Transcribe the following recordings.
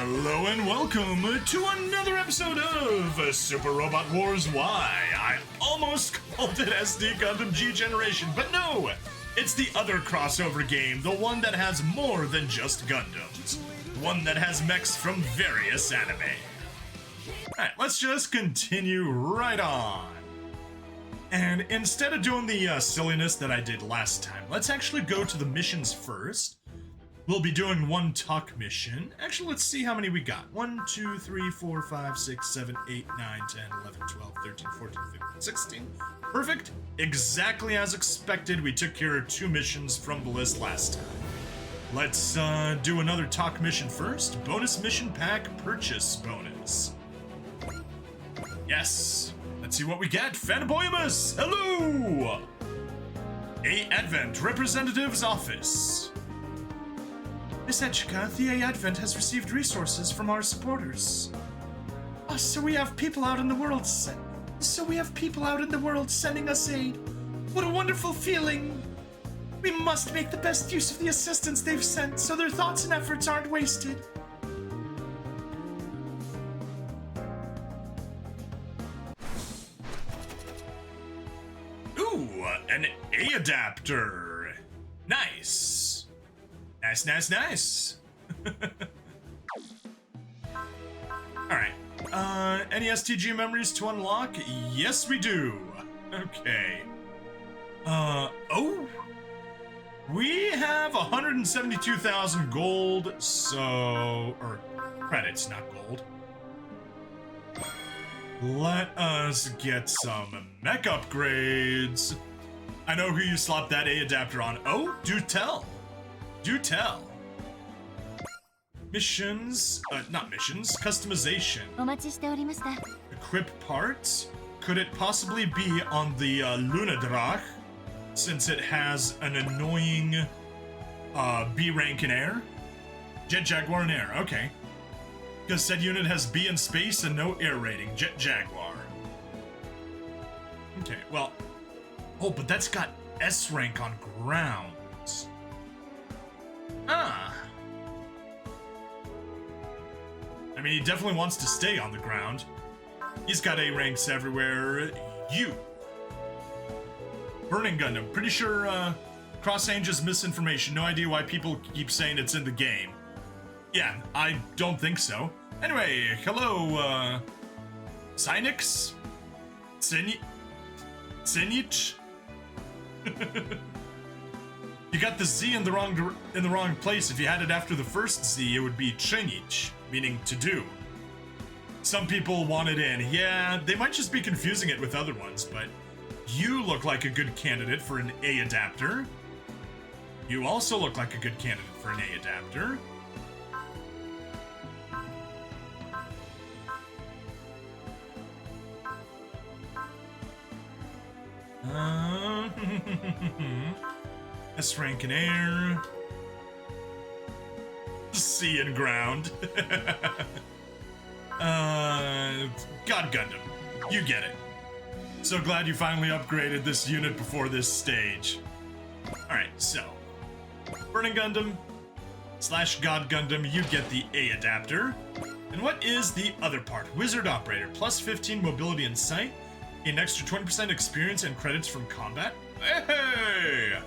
Hello and welcome to another episode of Super Robot Wars Y. I almost called it SD Gundam G Generation, but no! It's the other crossover game, the one that has more than just Gundams. One that has mechs from various anime. Alright, let's just continue right on. And instead of doing the silliness that I did last time, let's actually go to the missions first. We'll be doing one talk mission. Actually, let's see how many we got. 1, 2, 3, 4, 5, 6, 7, 8, 9, 10, 11, 12, 13, 14, 15, 16. Perfect. Exactly as expected, we took care of 2 missions from the list last time. Let's do another talk mission first. Bonus mission pack purchase bonus. Yes. Let's see what we get. Fanboyamus! Hello! A Advent Representative's Office. Miss Etchika, the A Advent has received resources from our supporters. Oh, so we have people out in the world sending us aid. What a wonderful feeling. We must make the best use of the assistance they've sent so their thoughts and efforts aren't wasted. Ooh, an A adapter. Nice. Nice. Alright. Any STG memories to unlock? Yes, we do. Okay. Oh. We have 172,000 gold, so... or credits, not gold. Let us get some mech upgrades. I know who you slopped that A adapter on. Oh, do tell. Do tell. Missions, not missions, customization. Equip parts. Could it possibly be on the Lunadrach, since it has an annoying B rank in air? Jet Jaguar in air, okay. Because said unit has B in space and no air rating. Jet Jaguar. Okay, well. Oh, but that's got S rank on ground. Ah. I mean, he definitely wants to stay on the ground. He's got A ranks everywhere. You. Burning Gundam. Pretty sure Cross-Ange is misinformation. No idea why people keep saying it's in the game. Yeah, I don't think so. Anyway, hello, Cynix? Cinich? You got the Z in the wrong place. If you had it after the first Z, it would be Chenich, meaning to do. Some people want it in. Yeah, they might just be confusing it with other ones, but you look like a good candidate for an A adapter. You also look like a good candidate for an A adapter. S rank in air. C in ground. God Gundam. You get it. So glad you finally upgraded this unit before this stage. Alright, so. Burning Gundam / God Gundam, you get the A adapter. And what is the other part? Wizard Operator, plus 15 mobility and sight, an extra 20% experience and credits from combat. Hey!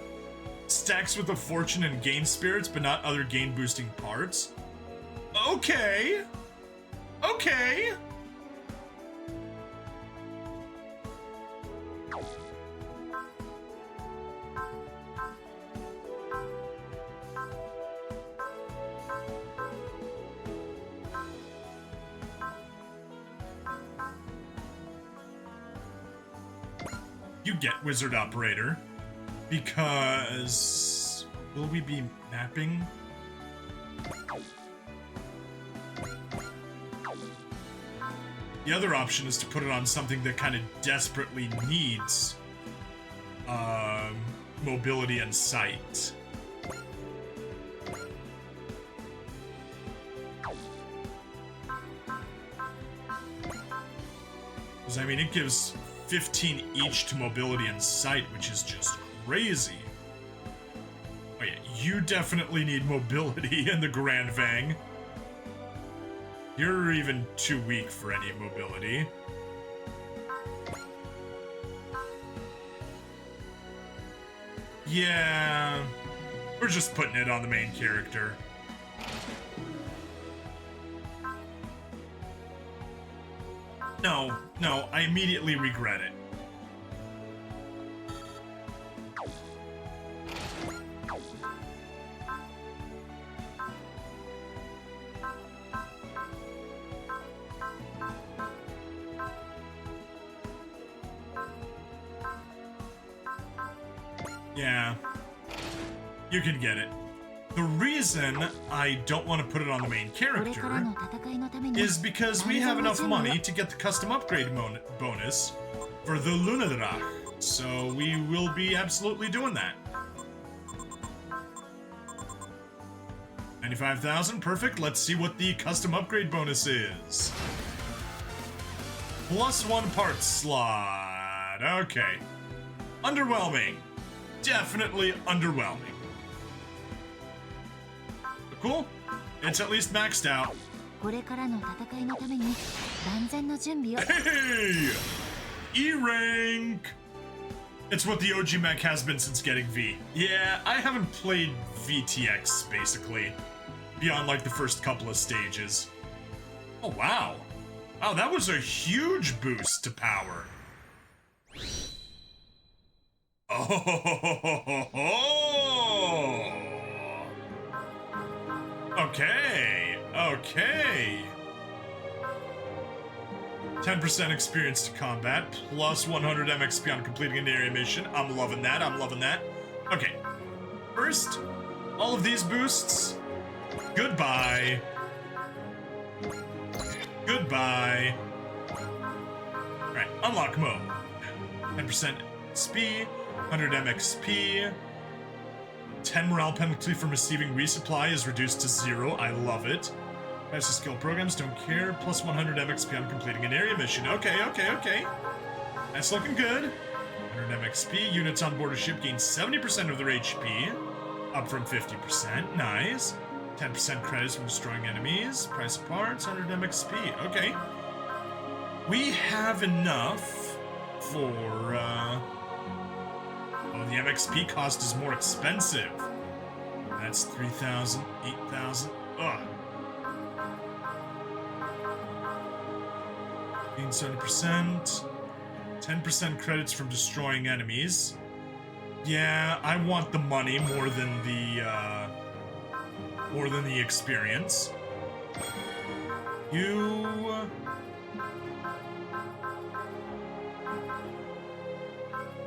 Stacks with a fortune and gain spirits, but not other gain boosting parts. Okay. Okay. You get Wizard Operator. Because... will we be mapping? The other option is to put it on something that kind of desperately needs mobility and sight. Because, I mean, it gives 15 each to mobility and sight, which is just crazy. Oh yeah, you definitely need mobility in the Grand Vang. You're even too weak for any mobility. Yeah, we're just putting it on the main character. No, I immediately regret it. Yeah, you can get it. The reason I don't want to put it on the main character is because we have enough money to get the custom upgrade bonus for the Lunadrach, so we will be absolutely doing that. 95,000, perfect. Let's see what the custom upgrade bonus is. +1 parts slot. Okay. Underwhelming. Definitely underwhelming. But cool. It's at least maxed out. Hey! E rank! It's what the OG mech has been since getting V. Yeah, I haven't played VTX, basically. Beyond, like, the first couple of stages. Oh, wow. Wow, that was a huge boost to power. Oh! Okay. 10% experience to combat, plus 100 MXP on completing an area mission. I'm loving that. Okay. First, all of these boosts. Goodbye. Alright, unlock mode. 10% XP, 100 MXP. 10 morale penalty from receiving resupply is reduced to 0. I love it. Master skill programs, don't care. Plus 100 MXP on completing an area mission. Okay. That's looking good. 100 MXP. Units on board a ship gain 70% of their HP, up from 50%. Nice. 10% credits from destroying enemies. Price of parts, 100 MXP. Okay. We have enough for, Oh, the MXP cost is more expensive. That's 3,000, 8,000. Ugh. Gain 70%. 10% credits from destroying enemies. Yeah, I want the money more than the experience.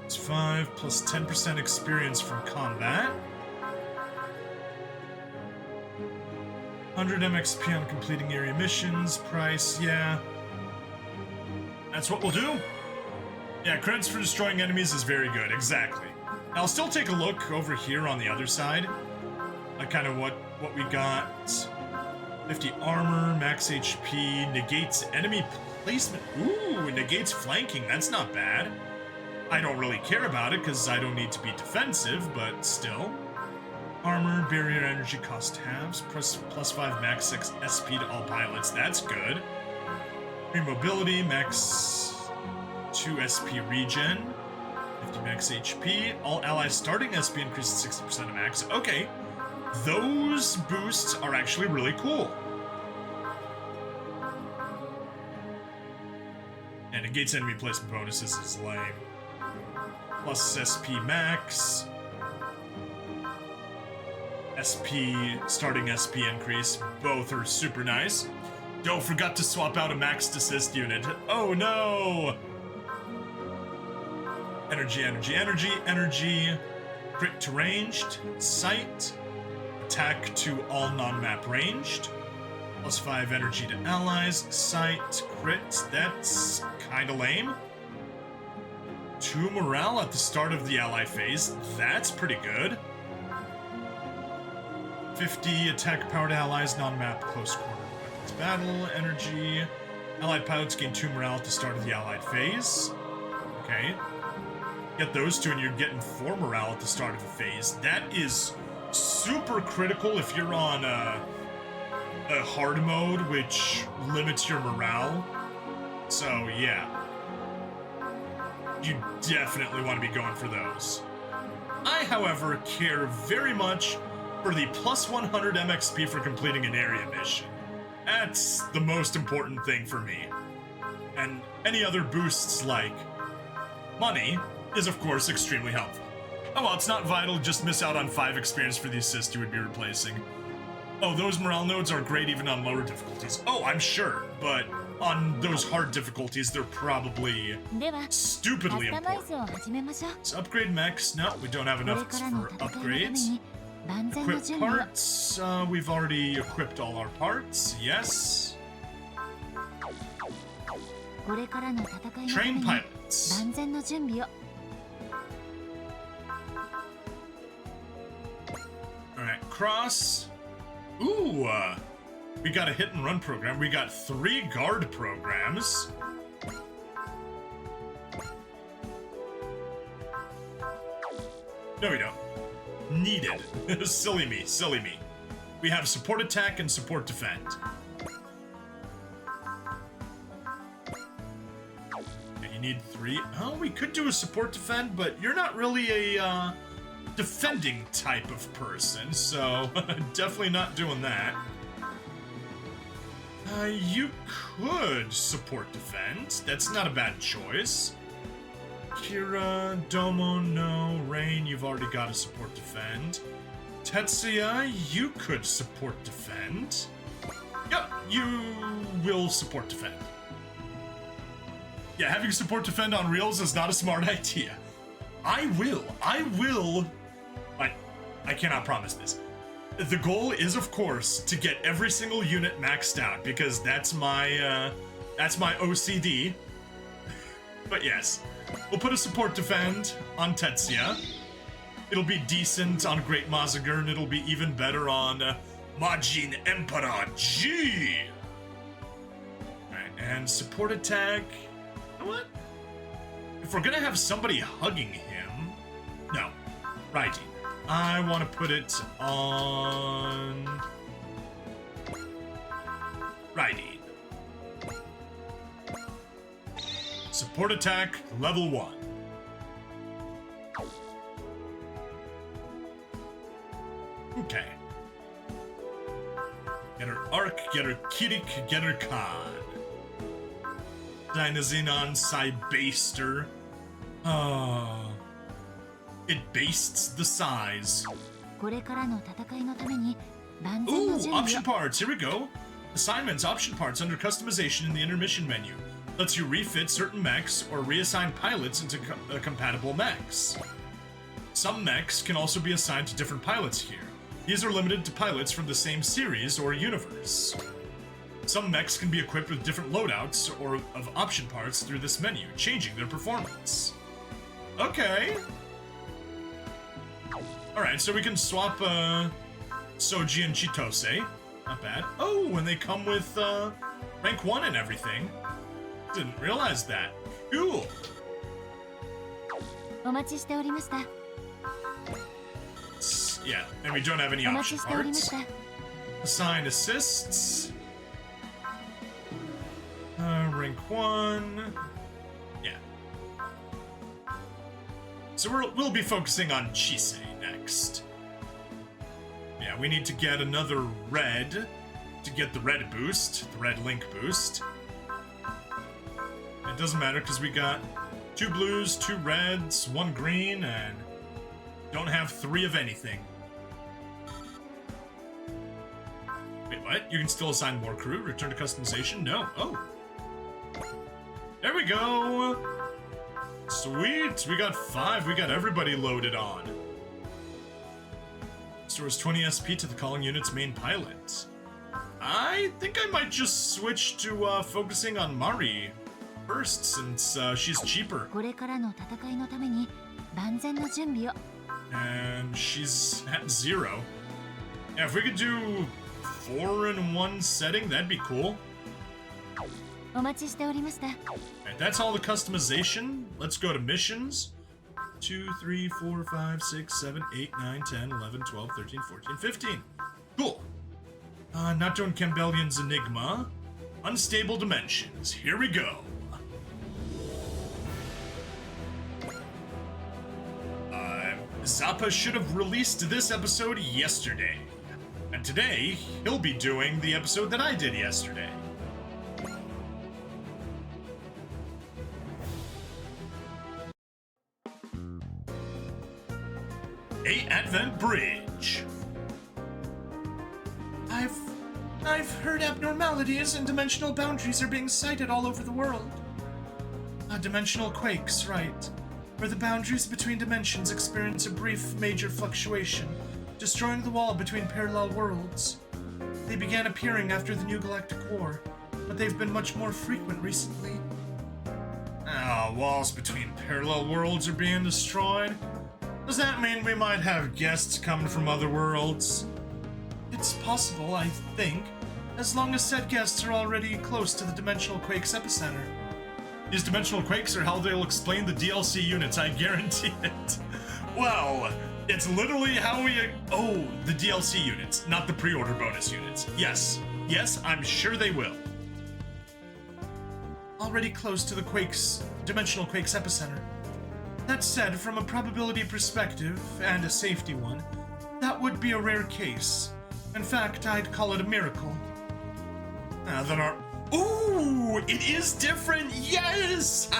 It's 5 plus 10% experience from combat. 100 MXP on completing area missions. Price, yeah. That's what we'll do. Yeah, credits for destroying enemies is very good, exactly. I'll still take a look over here on the other side. Like kind of what we got. 50 armor, max HP, negates enemy placement. Ooh, negates flanking, that's not bad. I don't really care about it because I don't need to be defensive, but still. Armor, barrier energy cost halves, plus 5 max 6 SP to all pilots, that's good. Free mobility, max 2 SP regen, 50 max HP, all allies starting SP increases 60% of max. Okay, those boosts are actually really cool. And negates enemy placement bonuses is lame. Plus SP max. SP, starting SP increase. Both are super nice. Don't forget to swap out a maxed assist unit. Oh no! Energy. Crit to ranged. Sight. Attack to all non-map ranged. Plus 5 energy to allies. Sight. Crit. That's kinda lame. 2 morale at the start of the ally phase. That's pretty good. 50 attack powered allies, non-map close quarter weapons battle. Energy. Allied pilots gain 2 morale at the start of the allied phase. Okay. Get those 2 and you're getting 4 morale at the start of the phase. That is super critical if you're on a hard mode, which limits your morale. So, yeah. You definitely want to be going for those. I, however, care very much for the plus 100 MXP for completing an area mission. That's the most important thing for me. And any other boosts like money is, of course, extremely helpful. Oh, well, it's not vital, just miss out on 5 experience for the assist you would be replacing. Oh, those morale nodes are great even on lower difficulties. Oh, I'm sure, but on those hard difficulties, they're probably stupidly important. Let's upgrade mechs. No, we don't have enough for upgrades. Equip parts. We've already equipped all our parts. Yes. Train pilots. Alright, cross. Ooh, we got a hit and run program. We got 3 guard programs. No, we don't. Needed. Silly me, silly me. We have support attack and support defend. And you need 3. Oh, we could do a support defend, but you're not really a defending type of person, so definitely not doing that. You could support defend. That's not a bad choice. Kira, Domo, no. Rain, you've already got a support defend. Tetsuya, you could support defend. Yep, you will support defend. Yeah, having support defend on reels is not a smart idea. I will. I cannot promise this. The goal is, of course, to get every single unit maxed out, because that's my OCD. But yes, we'll put a support defend on Tetsuya. It'll be decent on Great Mazinger, and it'll be even better on Majin Emperor G. Alright, and support attack. You know what? If we're gonna have somebody hugging him... No, Raiden. I want to put it on... Raiden. Support attack, level 1. Okay. Get her Arc, get her Kirik, get her Khan. Dynazenon Cybaster. It bastes the size. Ooh, option parts, here we go. Assignments, option parts under customization in the intermission menu. Lets you refit certain mechs or reassign pilots into compatible mechs. Some mechs can also be assigned to different pilots here. These are limited to pilots from the same series or universe. Some mechs can be equipped with different loadouts or of option parts through this menu, changing their performance. Okay. Alright, so we can swap Soji and Chitose. Not bad. Oh, and they come with rank 1 and everything. Didn't realize that. Cool. Yeah, and we don't have any option parts. Assign assists. Rank 1. Yeah. So we'll be focusing on Chisei next. Yeah, we need to get another red to get the red boost, the red link boost. It doesn't matter because we got 2 blues, 2 reds, 1 green, and don't have 3 of anything. Wait, what? You can still assign more crew? Return to customization? No. Oh. There we go. Sweet. We got 5. We got everybody loaded on. Restores 20 SP to the calling unit's main pilot. I think I might just switch to focusing on Mari first, since she's cheaper. And she's at 0. Yeah, if we could do 4 in 1 setting, that'd be cool. Alright, that's all the customization. Let's go to missions. 2, 3, 4, 5, 6, 7, 8, 9, 10, 11, 12, 13, 14, 15. Cool. Nato and Campbellion's Enigma. Unstable Dimensions. Here we go. Zappa should have released this episode yesterday. And today, he'll be doing the episode that I did yesterday. A Advent Bridge. I've heard abnormalities and dimensional boundaries are being sighted all over the world. Dimensional quakes, right. Where the boundaries between dimensions experience a brief major fluctuation, destroying the wall between parallel worlds. They began appearing after the New Galactic War, but they've been much more frequent recently. Walls between parallel worlds are being destroyed? Does that mean we might have guests coming from other worlds? It's possible, I think, as long as said guests are already close to the Dimensional Quake's epicenter. These dimensional quakes are how they'll explain the DLC units, I guarantee it. Well, it's literally how we... Oh, the DLC units, not the pre-order bonus units. Yes, I'm sure they will. Already close to the Dimensional Quake's epicenter. That said, from a probability perspective, and a safety one, that would be a rare case. In fact, I'd call it a miracle. Ooh, it is different, yes!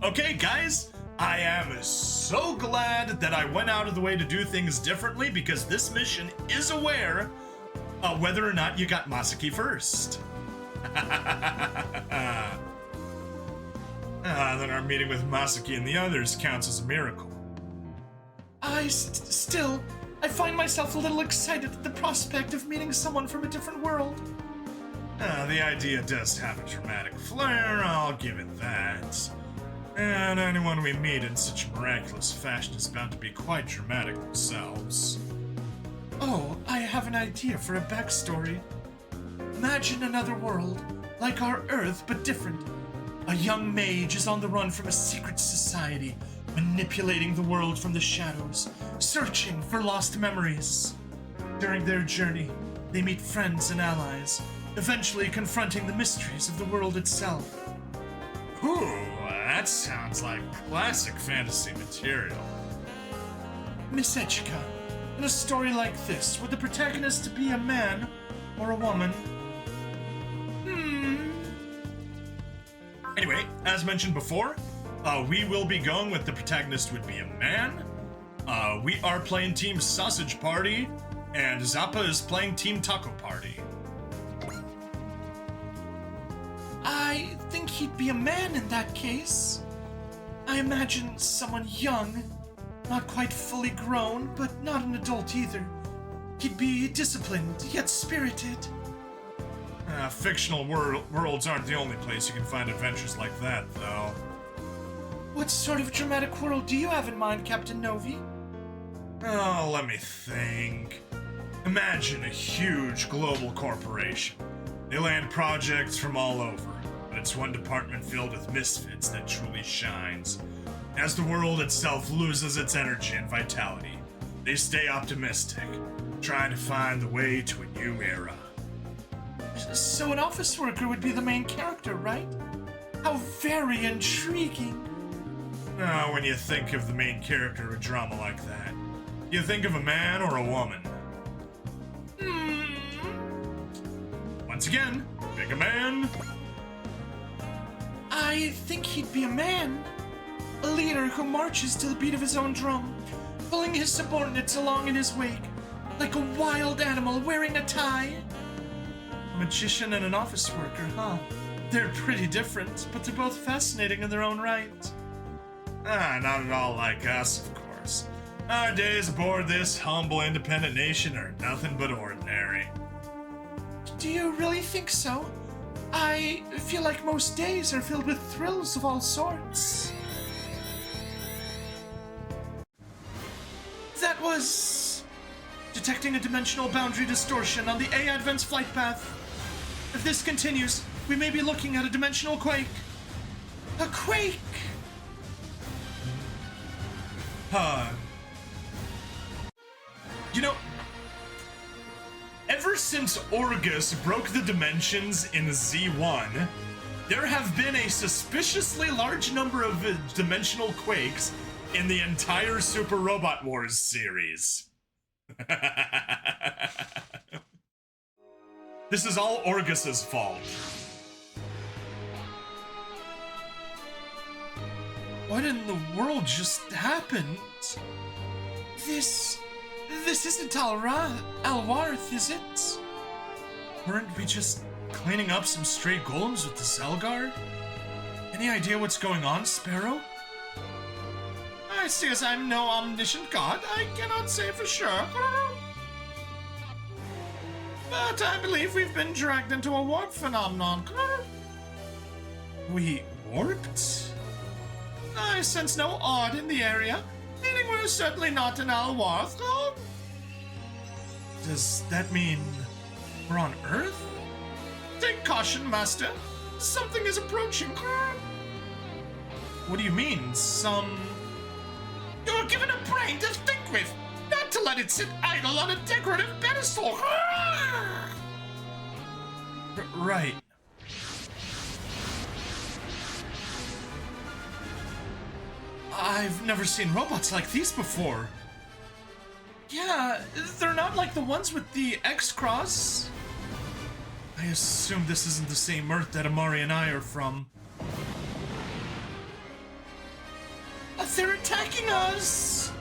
Okay, guys, I am so glad that I went out of the way to do things differently because this mission is aware of whether or not you got Masaki first. Then our meeting with Masaki and the others counts as a miracle. Still, I find myself a little excited at the prospect of meeting someone from a different world. The idea does have a dramatic flair, I'll give it that. And anyone we meet in such miraculous fashion is bound to be quite dramatic themselves. Oh, I have an idea for a backstory. Imagine another world, like our Earth, but different. A young mage is on the run from a secret society, manipulating the world from the shadows, searching for lost memories. During their journey, they meet friends and allies, eventually confronting the mysteries of the world itself. Ooh, that sounds like classic fantasy material. Miss Echika, in a story like this, would the protagonist be a man or a woman? Anyway, as mentioned before, we will be going with the protagonist would be a man. We are playing Team Sausage Party, and Zappa is playing Team Taco Party. I think he'd be a man in that case. I imagine someone young, not quite fully grown, but not an adult either. He'd be disciplined, yet spirited. Fictional worlds aren't the only place you can find adventures like that, though. What sort of dramatic world do you have in mind, Captain Novi? Oh, let me think. Imagine a huge global corporation. They land projects from all over, but it's one department filled with misfits that truly shines. As the world itself loses its energy and vitality, they stay optimistic, trying to find the way to a new era. So an office worker would be the main character, right? How very intriguing. When you think of the main character of a drama like that, you think of a man or a woman? Once again, pick a man. I think he'd be a man. A leader who marches to the beat of his own drum, pulling his subordinates along in his wake, like a wild animal wearing a tie. A magician and an office worker, huh? They're pretty different, but they're both fascinating in their own right. Not at all like us, of course. Our days aboard this humble, independent nation are nothing but ordinary. Do you really think so? I feel like most days are filled with thrills of all sorts. That was... detecting a dimensional boundary distortion on the A Advent's flight path. If this continues, we may be looking at a dimensional quake. A quake! You know, ever since Orgus broke the dimensions in Z1, there have been a suspiciously large number of dimensional quakes in the entire Super Robot Wars series. This is all Orgus's fault. What in the world just happened? This isn't Alwarth, is it? Weren't we just cleaning up some stray golems with the Xelguard? Any idea what's going on, Sparrow? I see, as I'm no omniscient god, I cannot say for sure. But I believe we've been dragged into a warp phenomenon. We warped? I sense no odd in the area, meaning we're certainly not in Alwarth. Does that mean we're on Earth? Take caution, Master. Something is approaching. What do you mean, You're given a brain to think with, not to let it sit idle on a decorative pedestal. Right. I've never seen robots like these before. Yeah, they're not like the ones with the X-Cross. I assume this isn't the same Earth that Amari and I are from. They're attacking us!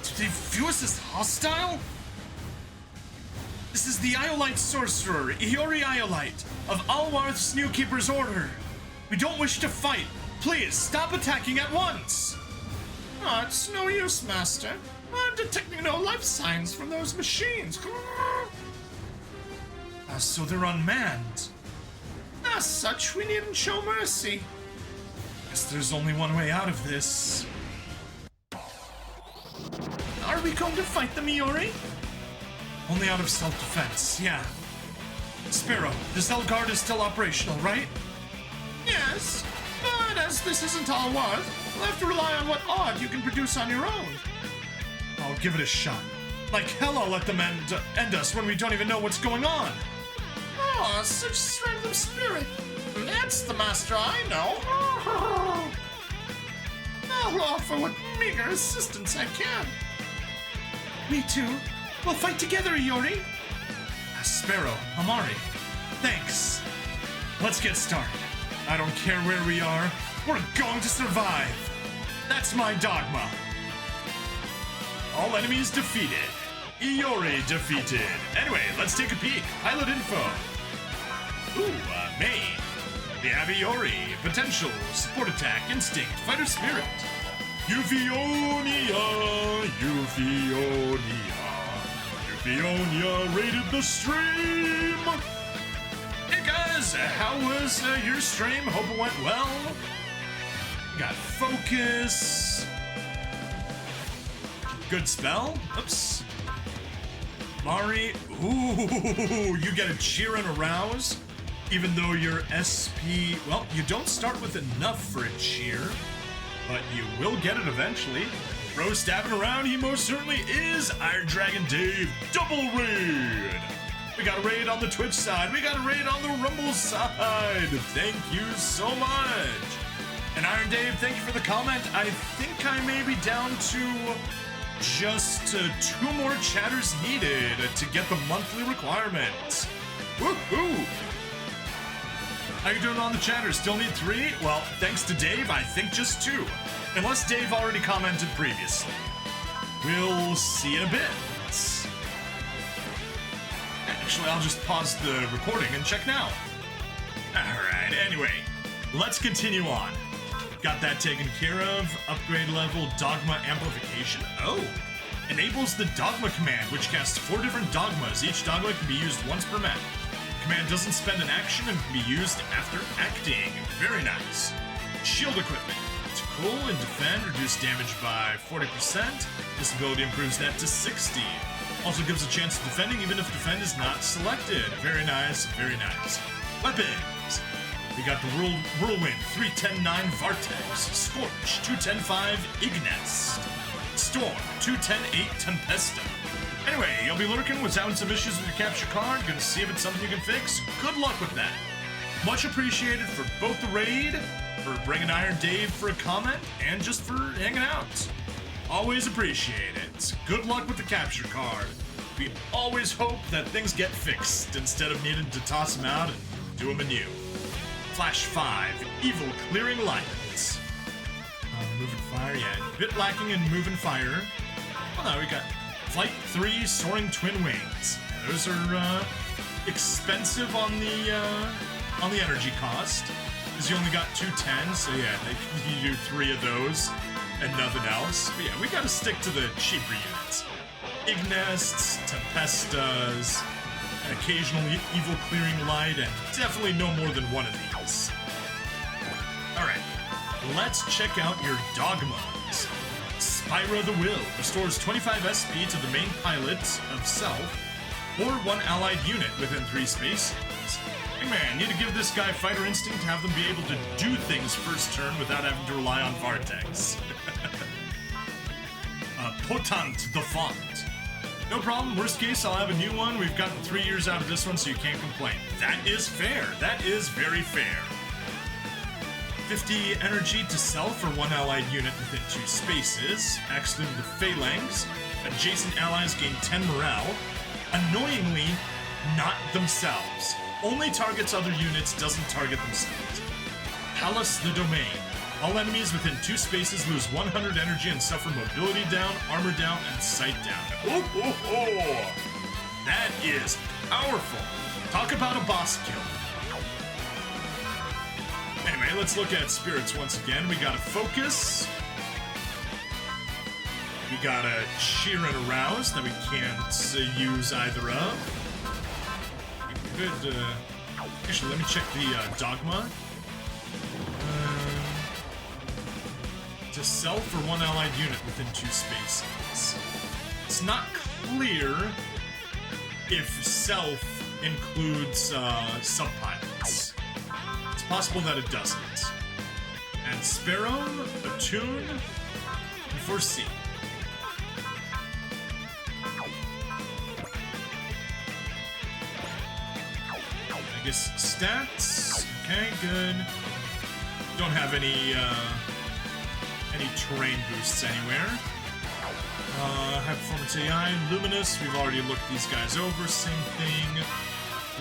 Do they view us as hostile? This is the Iolite sorcerer, Iori Iolite, of Alwarth's New Keeper's Order. We don't wish to fight. Please, stop attacking at once! Oh, it's no use, Master. I'm detecting no life signs from those machines. So they're unmanned. As such, we needn't show mercy. Guess there's only one way out of this. Are we going to fight them, Iori? Only out of self-defense, yeah. Sparrow, the Xelguard is still operational, right? Yes, but as this isn't Alwarth, we'll have to rely on what odd you can produce on your own. I'll give it a shot. Like hell I'll let them end us when we don't even know what's going on. Oh, such strength of spirit. That's the master I know. I'll offer what meager assistance I can. Me too. We'll fight together, Iori. Sparrow, Amari, thanks. Let's get started. I don't care where we are. We're going to survive. That's my dogma. All enemies defeated. Iori defeated. Anyway, let's take a peek. Pilot info. Ooh, main. We have Iori. Potential. Support attack. Instinct. Fighter spirit. Euphonia. Euphonia rated the stream. Hey guys, how was your stream? Hope it went well. Got focus. Good spell. Oops. Mari. Ooh, you get a cheer and a rouse. Even though your SP, well, you don't start with enough for a cheer, but you will get it eventually. Bro stabbing around, he most certainly is. Iron Dragon Dave, double raid. We got a raid on the Twitch side. We got a raid on the Rumble side. Thank you so much. And Iron Dave, thank you for the comment. I think I may be down to just 2 more chatters needed to get the monthly requirement. Woohoo! How you doing on the chatter? Still need 3? Well, thanks to Dave, I think just 2. Unless Dave already commented previously. We'll see in a bit. Actually, I'll just pause the recording and check now. Alright, anyway, let's continue on. Got that taken care of. Upgrade level Dogma Amplification. Oh! Enables the Dogma command, which casts 4 different dogmas. Each dogma can be used once per map. Command doesn't spend an action and can be used after acting. Very nice. Shield equipment. To cool and defend, reduce damage by 40%. This ability improves that to 60. Also gives a chance of defending even if defend is not selected. Very nice, very nice. Weapons. We got the Whirlwind 310-9 Vartex. Scorch 210-5 Ignest. Storm 210-8 Tempesta. Anyway, you'll be lurking with having some issues with your capture card. Gonna see if it's something you can fix. Good luck with that. Much appreciated for both the raid, for bringing Iron Dave for a comment, and just for hanging out. Always appreciate it. Good luck with the capture card. We always hope that things get fixed instead of needing to toss them out and do them anew. Flash 5, Evil Clearing Light. Moving Fire, yeah. Bit lacking in Moving Fire. Oh no, we got Flight 3, Soaring Twin Wings. Those are expensive on the energy cost, because you only got 210, so yeah, you do 3 of those and nothing else. But yeah, we gotta stick to the cheaper units. Ignests, Tempestas, an occasional Evil Clearing Light, and definitely no more than one of these. Alright, let's check out your dogmas. Spyro the Will restores 25 SP to the main pilot of Self, or one allied unit within 3 spaces. Hey man, need to give this guy Fighter Instinct to have them be able to do things first turn without having to rely on Vartex. Potant the Font. No problem, worst case, I'll have a new one. We've gotten 3 years out of this one, so you can't complain. That is fair. That is very fair. 50 energy to Self for one allied unit within 2 spaces, excluding the Phalanx. Adjacent allies gain 10 morale. Annoyingly, not themselves. Only targets other units, doesn't target themselves. Palace the Domain. All enemies within 2 spaces lose 100 energy and suffer mobility down, armor down, and sight down. Oh, oh, oh! That is powerful. Talk about a boss kill. Anyway, let's look at spirits once again. We got a Focus. We got a Cheer and Arouse that we can't use either of. We could, actually, let me check the Dogma. To Self for one allied unit within 2 spaces. It's not clear if Self includes subpilots. It's possible that it doesn't. And Sparrow, Attune, and Foresee. I guess stats. Okay, good. Don't have any terrain boosts anywhere. High Performance AI, Luminous, we've already looked these guys over, same thing.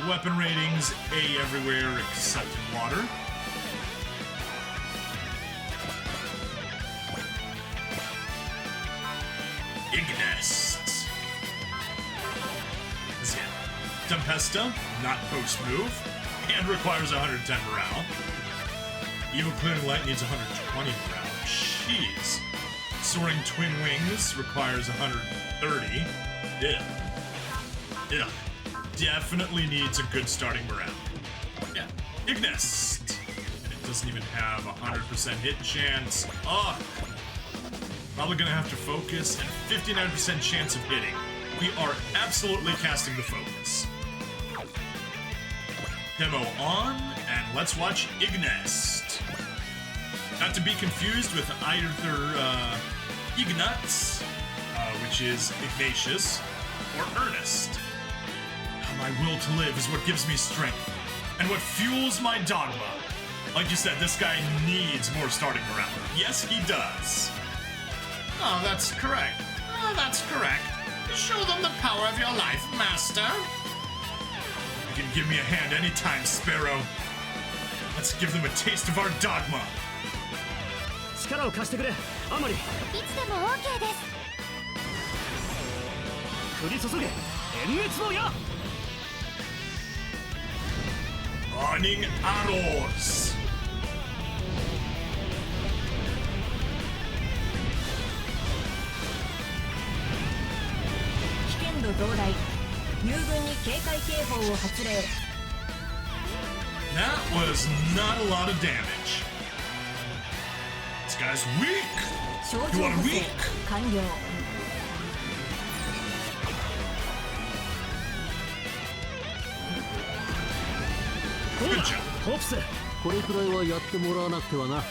Weapon ratings, A everywhere except in water. Ignest. Tempesta, not post-move, and requires 110 morale. Evil Clearing Light needs 120 morale. Jeez. Soaring Twin Wings requires 130. Ugh. Definitely needs a good starting morale. Yeah. Ignest. And it doesn't even have 100% hit chance. Ugh. Probably gonna have to focus, and 59% chance of hitting. We are absolutely casting the focus. Demo on, and let's watch Ignest. Not to be confused with either Ignatz, which is Ignatius, or Ernest. My will to live is what gives me strength, and what fuels my dogma. Like you said, this guy needs more starting morale. Yes, he does. Oh, that's correct. Oh, that's correct. Show them the power of your life, master. You can give me a hand anytime, Sparrow. Let's give them a taste of our dogma. 力を貸してくれ、アマリ。いつでも OK です。降り注げ、炎熱の矢。Burning arrows. 危険度増大。友軍に警戒警報を発令。That was not a lot of damage. This guy's weak. 症 You 状 are 補正 weak. 完了。Good job. ホープス、これくらいはやってもらわなくてはな。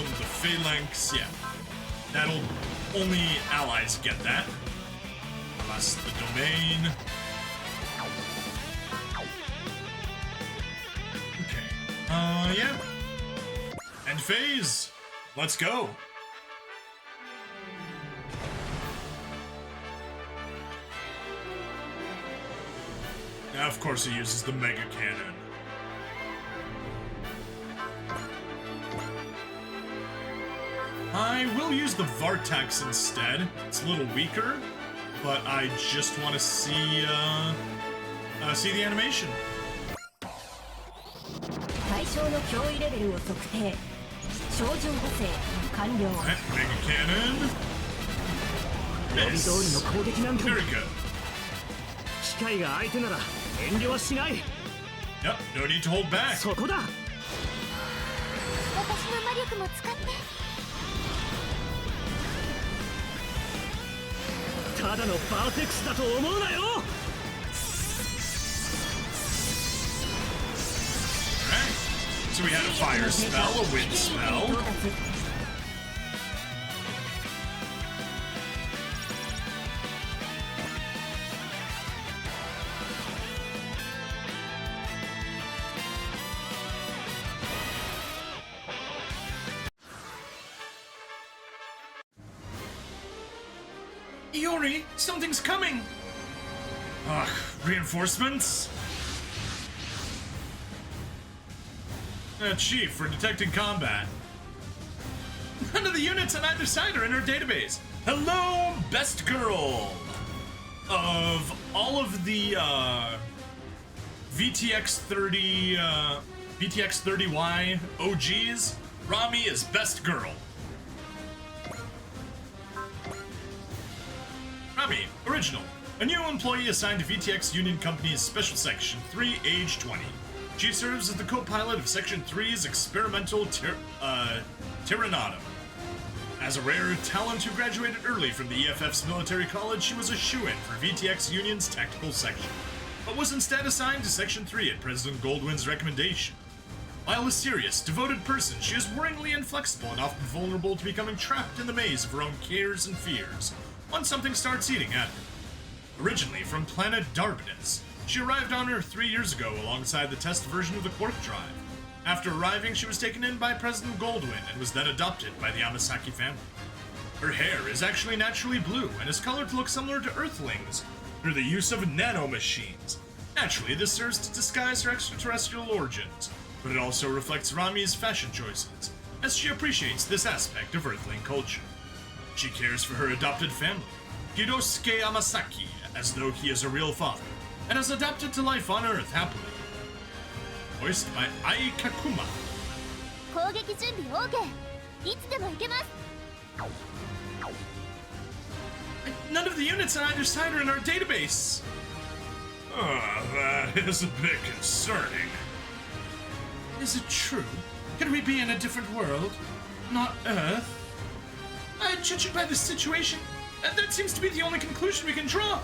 them the phalanx. Yeah, that'll only allies get that. Plus the domain. Okay. Yeah. End phase. Let's go. Now, of course, he uses the Mega Cannon. I will use the Vartax instead. It's a little weaker, but I just want to see the animation. 対象の脅威レベルを測定。照準補正完了。 Alright, Mega Cannon. 予備通りの攻撃なんだ。 Very good. 機械が相手なら遠慮はしない。 Yep, no need to hold back. そこだ。私の魔力も使って。ただのバーテックスだと思うなよ。 Alright. So we had a fire spell, a wind spell. Iori, something's coming! Ugh, reinforcements? Chief, we're detecting combat. None of the units on either side are in our database. Hello, best girl! Of all of the, VTX 30Y OGs, Rami is best girl. Rami, original. A new employee assigned to VTX Union Company's Special Section 3, age 20. She serves as the co-pilot of Section 3's experimental Tyranado. As a rare talent who graduated early from the EFF's military college, she was a shoo-in for VTX Union's tactical section, but was instead assigned to Section 3 at President Goldwyn's recommendation. While a serious, devoted person, she is worryingly inflexible and often vulnerable to becoming trapped in the maze of her own cares and fears once something starts eating at her. Originally from planet Darkness, she arrived on Earth 3 years ago alongside the test version of the Quark Drive. After arriving, she was taken in by President Goldwyn and was then adopted by the Amasaki family. Her hair is actually naturally blue and is colored to look similar to Earthlings through the use of nanomachines. Naturally, this serves to disguise her extraterrestrial origins, but it also reflects Rami's fashion choices, as she appreciates this aspect of Earthling culture. She cares for her adopted family, Hirosuke Amasaki, as though he is a real father, and is adopted to life on Earth happily. Voiced by Ai Kakuma. 攻撃準備 OK。いつでも行けます。 None of the units on either side are in our database. Oh, that is a bit concerning. Is it true? Could we be in a different world? Not Earth? Judging by this situation, that seems to be the only conclusion we can draw.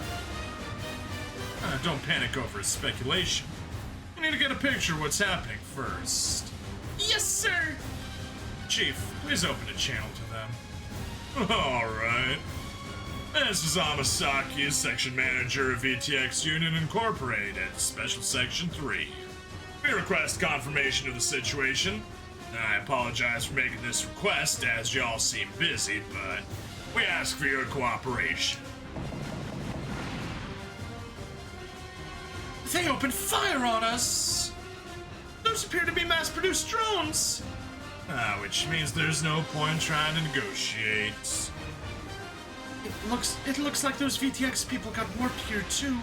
Don't panic over his speculation. We need to get a picture of what's happening first. Yes, sir! Chief, please open a channel to them. Alright. This is Amasaki, Section Manager of VTX Union Incorporated, Special Section 3. We request confirmation of the situation. I apologize for making this request as y'all seem busy, but we ask for your cooperation. They opened fire on us! Those appear to be mass-produced drones! Which means there's no point trying to negotiate. It looks like those VTX people got warped here too.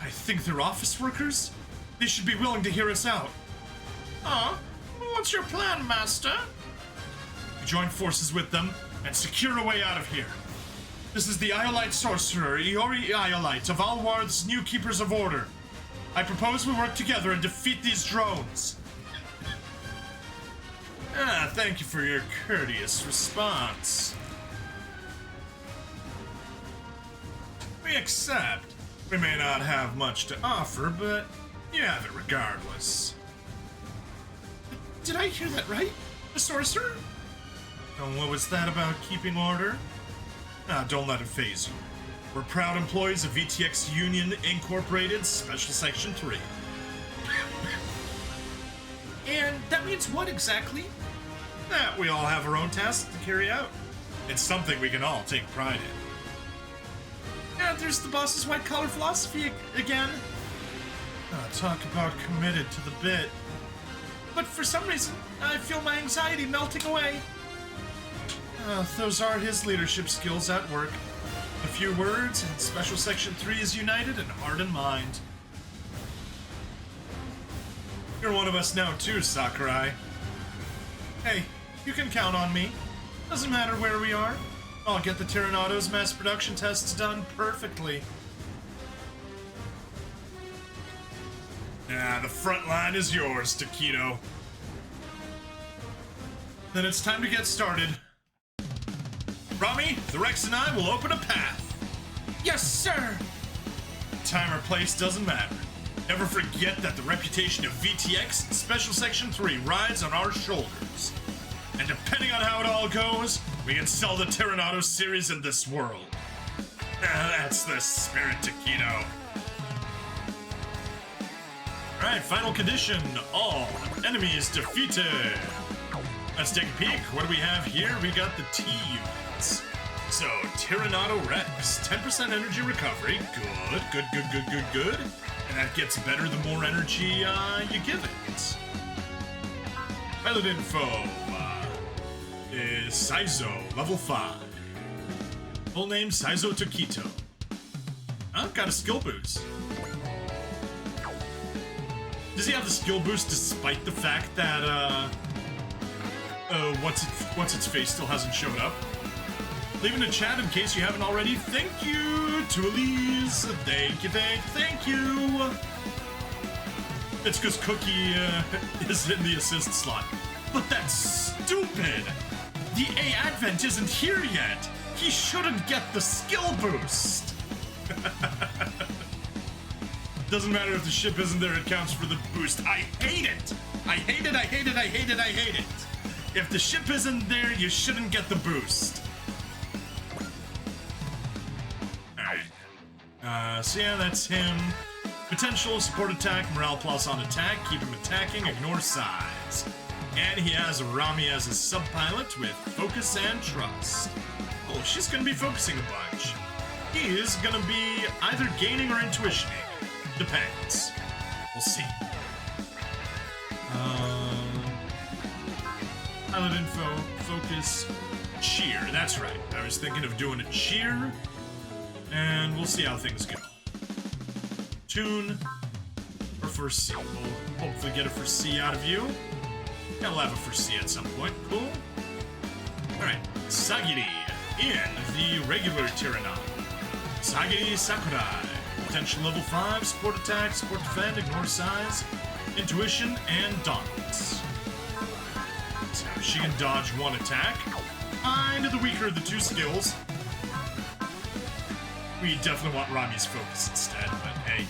I think they're office workers. They should be willing to hear us out. What's your plan, Master? We join forces with them and secure a way out of here. This is the Iolite sorcerer, Iori Iolite of Alwarth's New Keepers of Order. I propose we work together and defeat these drones. Thank you for your courteous response. We accept. We may not have much to offer, but you have it regardless. Did I hear that right? The sorcerer? And what was that about keeping order? Don't let it faze you. We're proud employees of VTX Union Incorporated, Special Section 3. And that means what exactly? We all have our own tasks to carry out. It's something we can all take pride in. Yeah, there's the boss's white-collar philosophy again. Talk about committed to the bit. But for some reason, I feel my anxiety melting away. Those are his leadership skills at work. A few words, and Special Section 3 is united in heart and mind. You're one of us now too, Sakurai. Hey, you can count on me. Doesn't matter where we are. I'll get the Tyranado's mass production tests done perfectly. The front line is yours, Takedo. Then it's time to get started. Rami, the Rex and I will open a path. Yes, sir! Time or place doesn't matter. Never forget that the reputation of VTX Special Section 3 rides on our shoulders. And depending on how it all goes, we can sell the Tyranado series in this world. That's the spirit, Takedo. Alright, final condition. All enemies defeated. Let's take a peek. What do we have here? We got the T units. So, Tyranado Rex, 10% energy recovery. Good. And that gets better the more energy you give it. Pilot info is Saizo, level 5. Full name Saizo Tokito. Got a skill boost. Does he have the skill boost despite the fact that what's its face still hasn't showed up? Leave in the chat in case you haven't already. Thank you to Elise. Thank you. It's because Cookie is in the assist slot. But that's stupid. The A Advent isn't here yet. He shouldn't get the skill boost. Doesn't matter if the ship isn't there, it counts for the boost. I hate it. I hate it. If the ship isn't there, you shouldn't get the boost. Alright. So yeah, that's him. Potential, support attack, morale plus on attack, keep him attacking, ignore size. And he has Rami as his sub-pilot with focus and trust. Oh, she's gonna be focusing a bunch. He is gonna be either gaining or intuitioning. Depends. We'll see. Pilot info, focus, cheer. That's right. I was thinking of doing a cheer, and we'll see how things go. Tune or first C. We'll hopefully get a first C out of you. Yeah, we'll have a first C at some point. Cool. Alright. Sagiri in the regular Tyranado. Sagiri Sakurai. Potential level 5, support attack, support defend, ignore size, intuition, and dominance. So she can dodge one attack. Kinda the weaker of the two skills. We definitely want Rami's focus instead, but hey,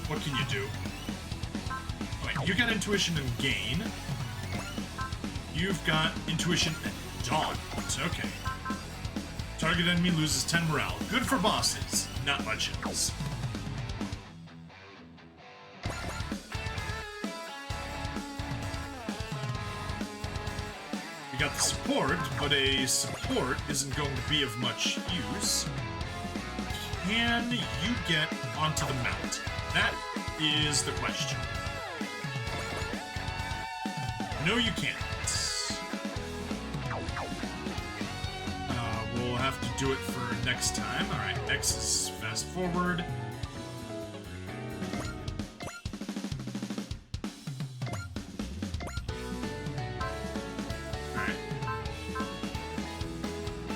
what can you do? Wait, you got intuition and gain. You've got intuition and dominance. Okay. Target enemy loses 10 morale. Good for bosses, not much else. We got the support, but a support isn't going to be of much use. Can you get onto the mount? That is the question. No, you can't. We'll have to do it for next time. Alright, X is fast forward. Alright.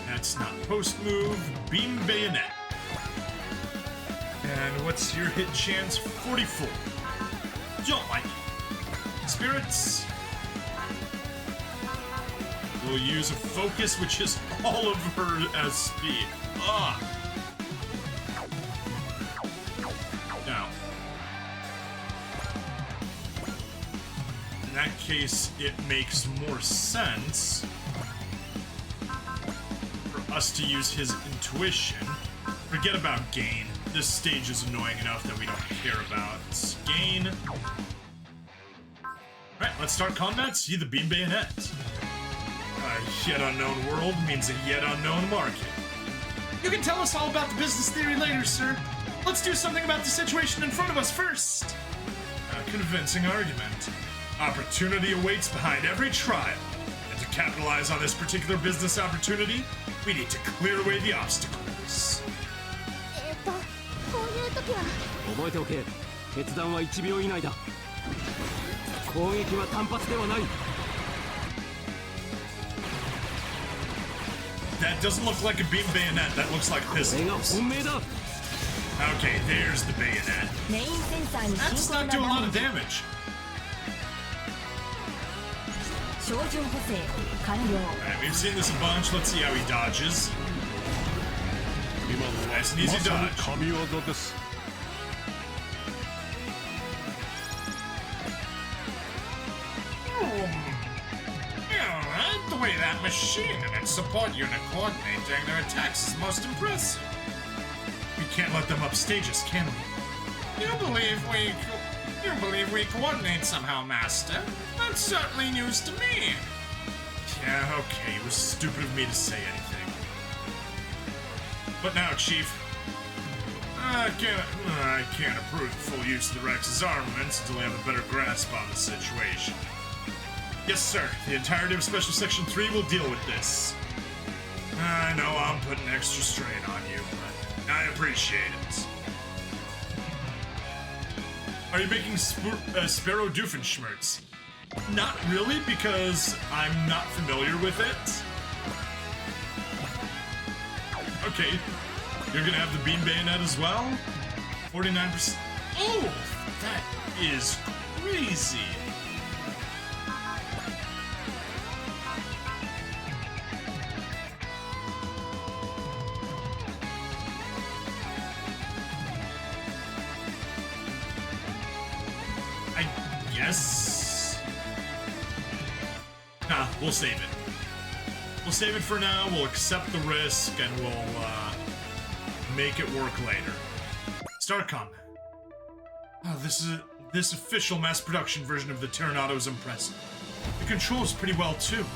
That's not post move. Beam bayonet. And what's your hit chance? 44. Don't like it. Spirits. We'll use a focus, which is all of her as speed. Ugh. Now. In that case, it makes more sense for us to use his intuition. Forget about gain. This stage is annoying enough that we don't care about gain. Alright, let's start combat. See the beam bayonet. A yet unknown world means a yet unknown market. You can tell us all about the business theory later, sir. Let's do something about the situation in front of us first. A convincing argument. Opportunity awaits behind every trial. And to capitalize on this particular business opportunity, we need to clear away the obstacles. こういう時は覚えておけ。決断は1秒以内だ。攻撃は単発ではない。 That doesn't look like a beam bayonet, that looks like これが pistols. 本命だ。 Okay, there's the bayonet. メインセンサーに That's 深 not 刻 doing a な lot ダ of メージ damage. 照準補正完了 Alright, we've seen this a bunch. Let's see how he dodges. 今のは Nice and easy まさに dodge. 神業です。 The way that machine and its support unit coordinate during their attacks is most impressive. We can't let them upstage us, can we? You believe we coordinate somehow, Master? That's certainly news to me. Yeah, okay, it was stupid of me to say anything. But now, Chief, I can't approve the full use of the Rex's armaments until I have a better grasp on the situation. Yes, sir. The entirety of Special Section 3 will deal with this. I know I'm putting extra strain on you, but I appreciate it. Are you making Sparrow Doofenshmirtz? Not really, because I'm not familiar with it. Okay, you're gonna have the beam bayonet as well? 49%. Oh, that is crazy. I guess. Nah, we'll save it. We'll save it for now, we'll accept the risk, and we'll make it work later. Start combat. Oh, this official mass production version of the Tyranado is impressive. The controls pretty well too.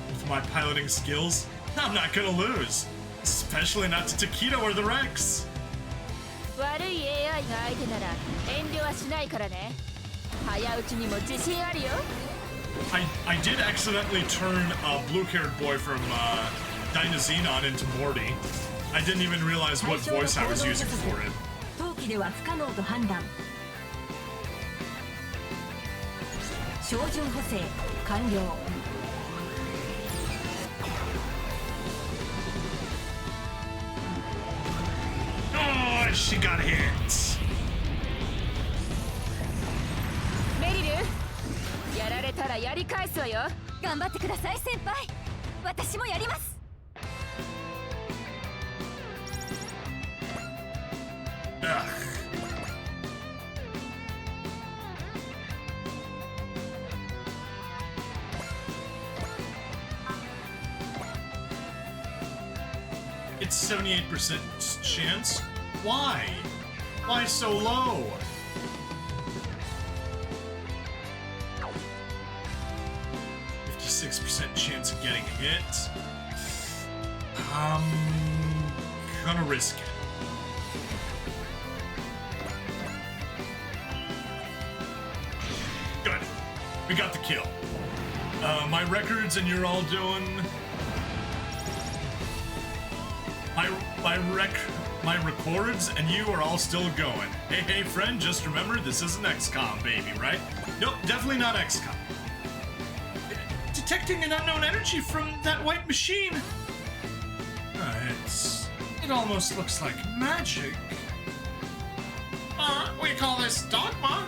With my piloting skills, I'm not gonna lose. Especially not to Taquito or the Rex. 悪い AI が相手なら遠慮はしないからね早打ちにも自信あるよ I did accidentally turn a blue-haired boy from Dynazenon into Morty. I didn't even realize what voice I was using for it. 冬季では不可能と判断照準補正完了 Oh, she got hit. メリルやられたらやり返すわよ頑張ってください先輩私もやります Ugh. It's 78% chance? Why? Why so low? %56 chance of getting hit. Gonna risk it. Good. We got the kill. My records and you're all doing... My records and you are all still going. Hey, friend, just remember, this isn't XCOM, baby, right? Nope, definitely not XCOM. Detecting an unknown energy from that white machine. It almost looks like magic. We call this dogma.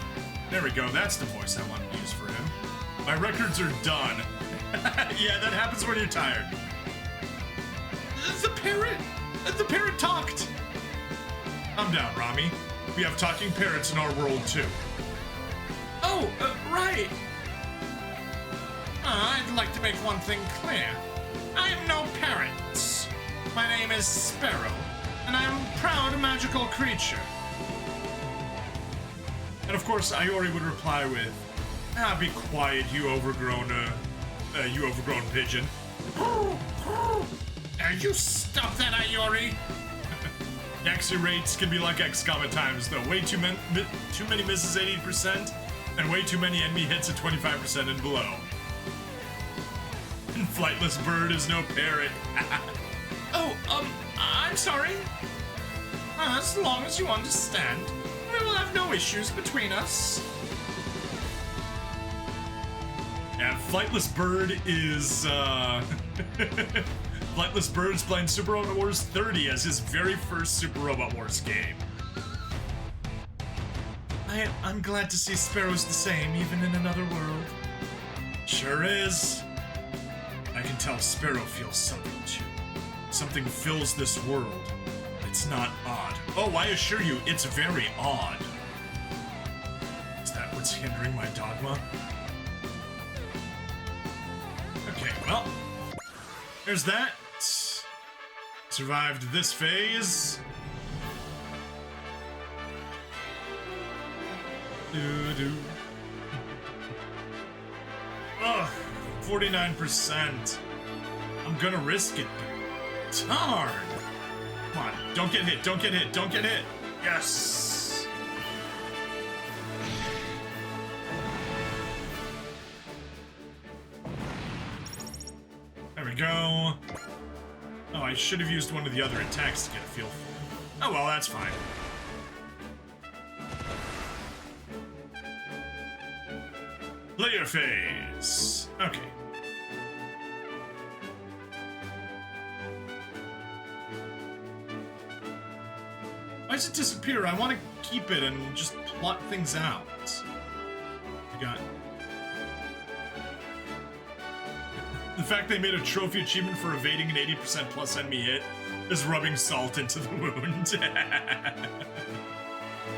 There we go, that's the voice I wanted to use for him. My records are done. Yeah, that happens when you're tired. The parrot talked. Calm down, Rami. We have talking parrots in our world, too. Oh, right. I'd like to make one thing clear. I am no parrot. My name is Sparrow, and I am a proud magical creature. And of course, Iori would reply with, be quiet, you overgrown pigeon. You stop that, Iori! Nexi rates can be like X times, though. Way too many misses at 80%, and way too many enemy hits at 25% and below. And Flightless Bird is no parrot. I'm sorry. As long as you understand, we will have no issues between us. Yeah, Flightless Bird is, Flightless Bird's playing Super Robot Wars 30 as his very first Super Robot Wars game. I'm glad to see Sparrow's the same, even in another world. Sure is. I can tell Sparrow feels something too. Something fills this world. It's not odd. Oh, I assure you, it's very odd. Is that what's hindering my dogma? Okay, well, there's that. Survived this phase. Ugh, 49%. I'm gonna risk it. Darn. Come on, don't get hit, don't get hit, don't get hit. Yes. There we go. Oh, I should have used one of the other attacks to get a feel for it. Oh well, that's fine. Player phase. Okay. Why does it disappear? I want to keep it and just plot things out. We got... The fact they made a trophy achievement for evading an 80% plus enemy hit is rubbing salt into the wound.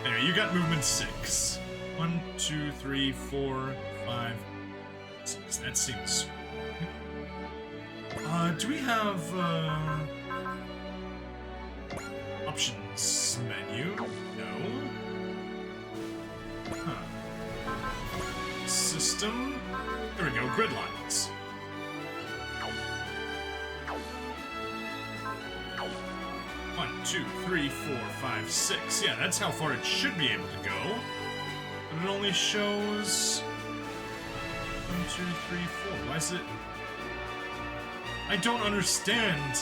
Anyway, you got movement 6. 1, 2, 3, 4, 5, 6. That seems... do we have, options menu? No. Huh. System? There we go, grid lines. One, 2, 3, 4, 5, 6. Yeah, that's how far it should be able to go. But it only shows 1, 2, 3, 4. Why is it? I don't understand.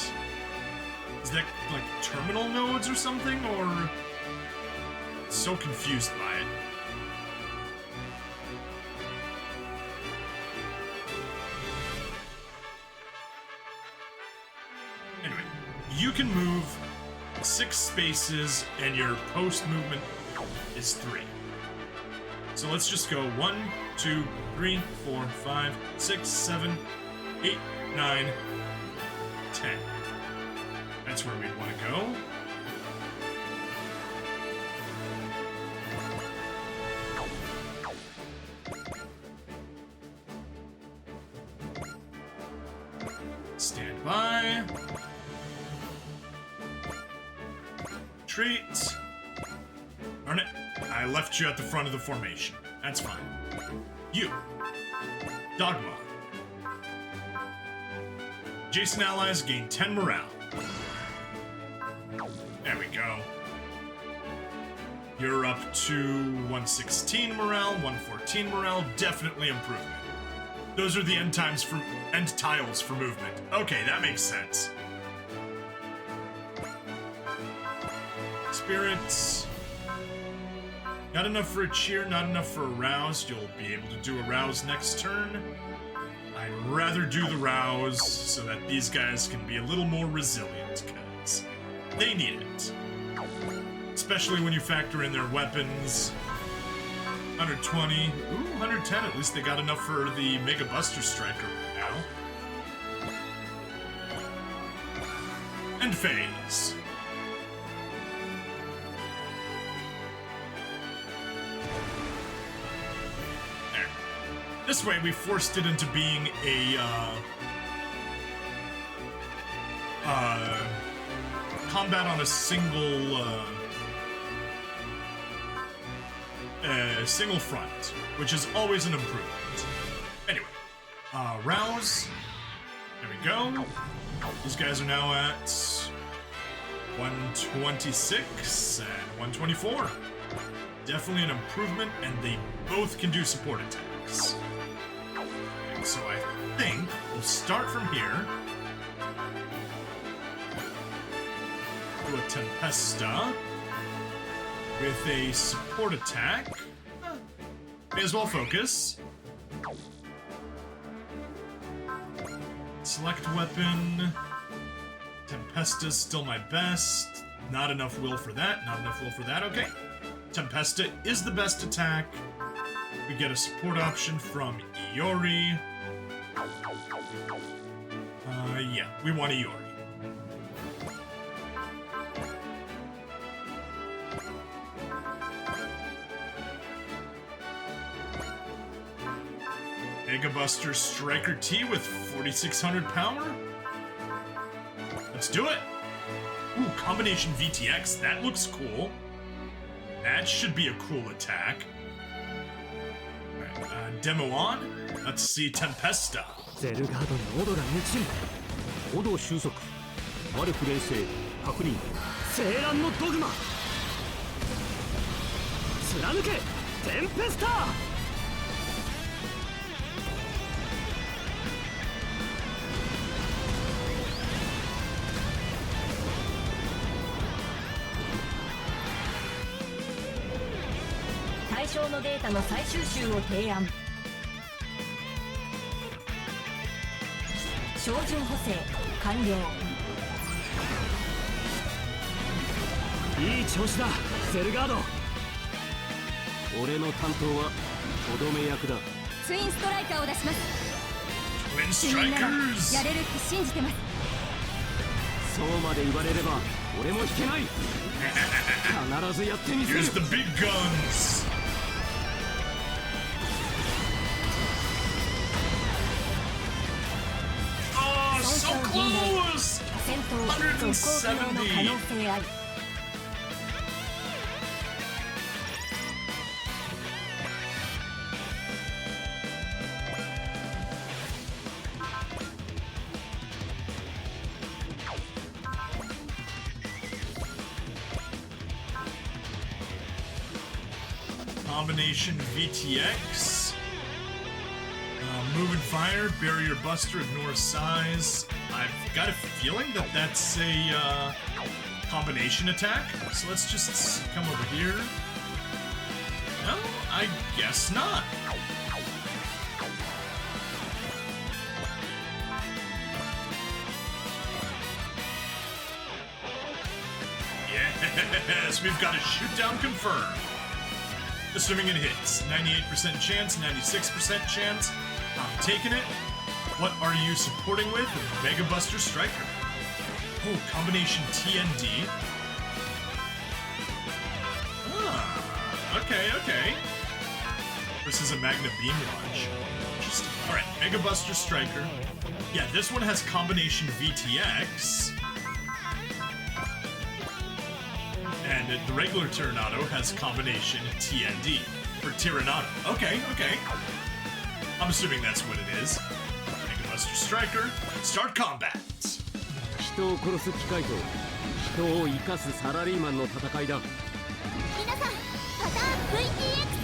Is that like terminal nodes or something, or so confused by it? Anyway, you can move 6 spaces, and your post movement is 3. So let's just go 1, 2, 3, 4, 5, 6, 7, 8, 9, 10. That's where we'd want to go. Stand by. Retreat. Darn it. I left you at the front of the formation. That's fine. You. Dogma. Adjacent allies gain 10 morale. There we go. You're up to 116 morale, 114 morale. Definitely improvement. Those are the end tiles for movement. Okay, that makes sense. Spirits. Not enough for a cheer, not enough for a rouse. You'll be able to do a rouse next turn. I'd rather do the rouse so that these guys can be a little more resilient, because they need it. Especially when you factor in their weapons. 120. Ooh, 110. At least they got enough for the Mega Buster Striker now. End phase. This way, we forced it into being a combat on a single front, which is always an improvement. Anyway, rouse. There we go. These guys are now at 126 and 124. Definitely an improvement, and they both can do support attacks. Okay, so I think we'll start from here. Do a Tempesta with a support attack. May as well focus. Select weapon. Tempesta's still my best. Not enough will for that. Not enough will for that. Okay. Tempesta is the best attack. We get a support option from Iori. Yeah, we want Iori. Mega Buster Striker T with 4,600 power? Let's do it! Ooh, combination VTX, that looks cool. That should be a cool attack. Alright, demo on. Let's see Tempesta. ゼルガードにオドが抜きオド収束ワルフ連星確認青蘭のドグマ貫けテンペスター対象のデータの再収集を提案。照準補正完了。いい調子だゼルガード俺の担当はとどめ役だツインストライカーを出します Twin 主任なら Strikers! やれるって信じてますそうまで言われれば俺も引けない必ずやってみせる Here's the big guns! Oh, so close! 戦闘続行可能の可能性あり。Combination VTX. Move and fire, barrier buster, ignore size. I've got a feeling that that's a combination attack. So let's just come over here. No, I guess not. Yes, we've got a shoot down confirmed. Assuming it hits. 98% chance, 96% chance. I'm taking it. What are you supporting with? Mega Buster Striker. Oh, combination TND. Ah, okay. Versus a Magna Beam Launch. Interesting. Alright, Mega Buster Striker. Yeah, this one has combination VTX. And the regular Tyranado has combination TND for Tyranado. Okay. I'm assuming that's what it is. Mega Buster Striker, start combat. 人を殺す機械と人を生かすサラリーマンの戦いだ皆さんパターン VTX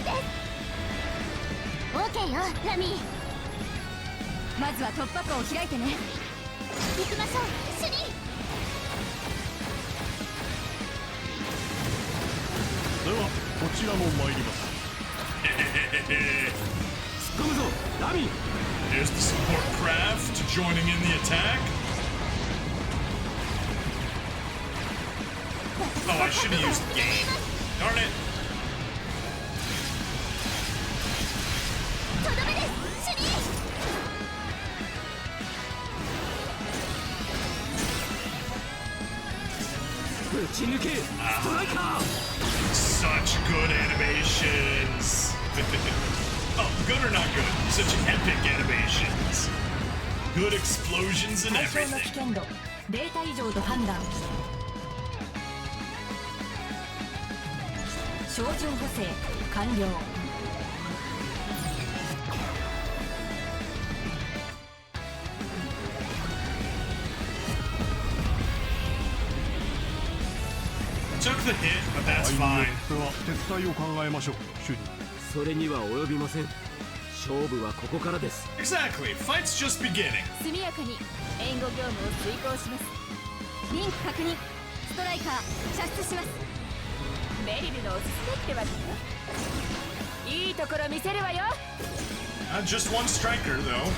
です OK よラミーまずは突破口を開いてね行きましょう主任ではこちらも参ります突っ込むぞラミー There's the support craft joining in the attack. Oh, I should have used game. Darn it. とどめです主任ぶち抜けストライカー Such good animations. Oh, good or not good? such epic animations. Good explosions and 対象の危 everything. 険度データ以上と判断。照準補正完了。Took the hit, but that's 場合に fine. よっては撤退を考えましょう主任。それには及びません。勝負はここからです。 Exactly. Fight's just beginning. 速やかに援護業務を遂行します。リンク確認。ストライカー射出します。メリルのおすすめってわけね。いいところ見せるわよ。Just one striker, though.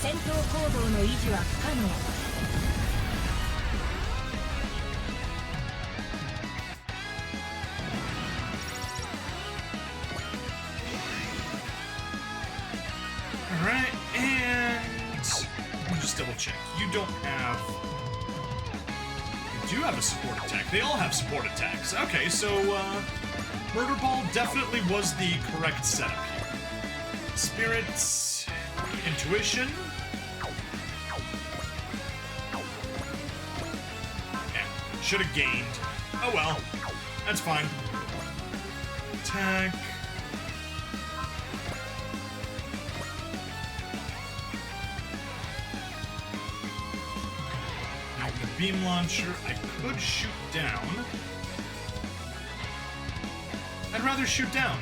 戦闘行動の維持は不可能。Alright, and let me just double check. You don't have. You do have a support attack. They all have support attacks. Okay, so Murder Ball definitely was the correct setup here. Spirits, Intuition. Yeah, should have gained. Oh well, that's fine. Attack. Beam launcher, I could shoot down. I'd rather shoot down.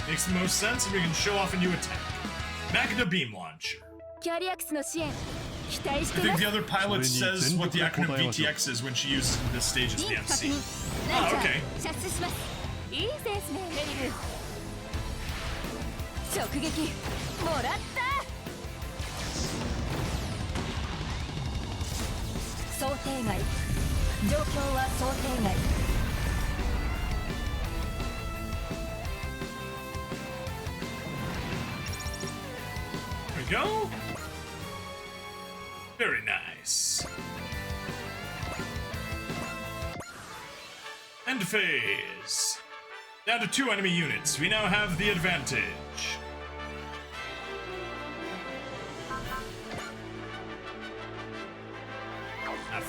Makes the most sense, and we can show off a new attack. Magna Beam Launcher. キャリアクスの支援期待し I てま think す。 the other pilot says what the acronym VTX is when she uses this stage as リ the ンク確 MC. 認。ランチャ okay. ー射出します。いいセンスねメリル。直撃もらった。想定外。状況は想定外。There we go. Very nice. End phase. Down to 2 enemy units. We now have the advantage.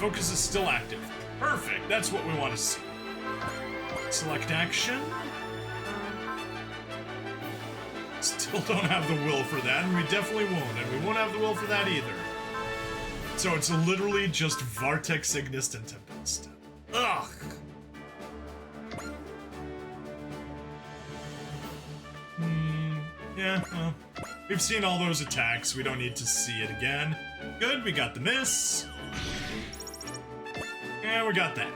Focus is still active. Perfect. That's what we want to see. Select action. Still don't have the will for that, and we definitely won't. And we won't have the will for that either. So it's literally just Vartex, Ignist, and Tempest. Ugh. Yeah, well, we've seen all those attacks. We don't need to see it again. Good, we got the miss. Yeah, we got that.